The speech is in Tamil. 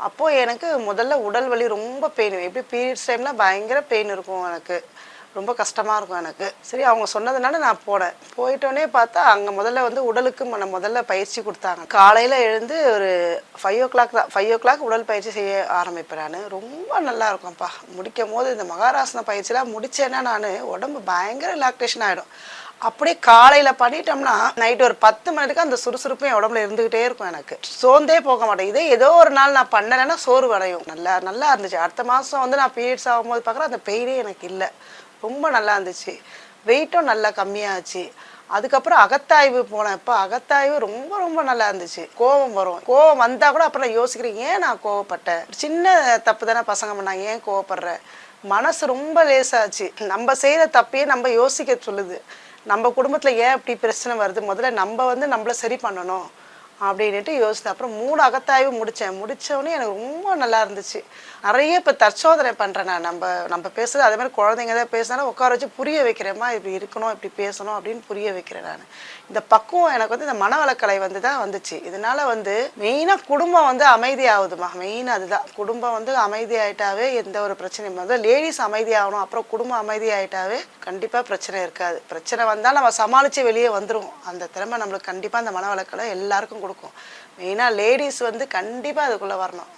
அப்போது எனக்கு முதல்ல உடல் வலி ரொம்ப பெயின், எப்படி பீரியட்ஸ் டைமில் பயங்கர பெயின் இருக்கும் எனக்கு, ரொம்ப கஷ்டமாக இருக்கும் எனக்கு. சரி அவங்க சொன்னதுனால நான் போனேன். போயிட்டோன்னே பார்த்தா அங்கே முதல்ல வந்து உடலுக்கு முதல்ல பயிற்சி கொடுத்தாங்க. காலையில் எழுந்து ஒரு 5 o'clock தான், 5 o'clock உடல் பயிற்சி செய்ய ஆரம்பிப்பேன் நான். ரொம்ப நல்லா இருக்கும்ப்பா. முடிக்கும் போது இந்த மகாராசன பயிற்சியெலாம் முடித்தேன்னா நான் உடம்பு பயங்கர ரிலாக்ஸேஷன் ஆகிடும். அப்படியே காலையில் பண்ணிட்டோம்னா நைட்டு ஒரு 10 மணிக்கு அந்த சுறுசுறுப்பு என் உடம்புல இருந்துக்கிட்டே இருக்கும். எனக்கு சோர்ந்தே போக மாட்டேன். இதே ஏதோ ஒரு நாள் நான் பண்ணலைன்னா சோர்வு அடையும். நல்லா நல்லா இருந்துச்சு. அடுத்த மாதம் வந்து நான் பீரியட்ஸ் ஆகும்போது பார்க்குறேன் அந்த பெயினே எனக்கு இல்லை. ரொம்ப நல்லா இருந்துச்சு. வெயிட்டும் நல்லா கம்மியாச்சு. அதுக்கப்புறம் அகத்தாய்வு போனப்போ அகத்தாய்வு ரொம்ப ரொம்ப நல்லா இருந்துச்சு. கோவம் வரும், கோவம் வந்தால் கூட அப்புறம் நான் யோசிக்கிறேன், ஏன் நான் கோவப்பட்டேன், சின்ன தப்பு தானே பசங்க பண்ணாங்க, ஏன் கோவப்படுறேன். மனசு ரொம்ப லேசாச்சு. நம்ம செய்கிற தப்பையே நம்ம யோசிக்க சொல்லுது. நம்ம குடும்பத்தில் ஏன் இப்படி பிரச்சனை வருது, முதல்ல நம்ம வந்து நம்மளை சரி பண்ணணும் அப்படின்ட்டு யோசித்தேன். அப்புறம் 3 அகத்தாய்வு முடித்தோடனே எனக்கு ரொம்ப நல்லா இருந்துச்சு. நிறைய இப்போ தற்சோதனை பண்ணுறேன் நான். நம்ம பேசுகிறது அதே மாதிரி குழந்தைங்க தான் பேசினாலும் உட்கார வச்சு புரிய வைக்கிறேம்மா, இப்படி இருக்கணும், இப்படி பேசணும் அப்படின்னு புரிய வைக்கிறேன் நான். இந்த பக்குவம் எனக்கு வந்து இந்த மனவளக்கலை வந்து தான் வந்துச்சு. இதனால் வந்து மெயினாக குடும்பம் வந்து அமைதியாகுதுமா. மெயின் அதுதான். குடும்பம் வந்து அமைதியாயிட்டாவே எந்த ஒரு பிரச்சனையும் வந்து லேடிஸ் அமைதியாகணும், அப்புறம் குடும்பம் அமைதியாயிட்டாவே கண்டிப்பாக பிரச்சனை இருக்காது. பிரச்சனை வந்தால் நம்ம சமாளித்து வெளியே வந்துடுவோம். அந்த திறமை நம்மளுக்கு கண்டிப்பாக அந்த மனவளக்கலை எல்லாருக்கும் கொடுக்கும். மெயினாக லேடிஸ் வந்து கண்டிப்பாக அதுக்குள்ளே வரணும்.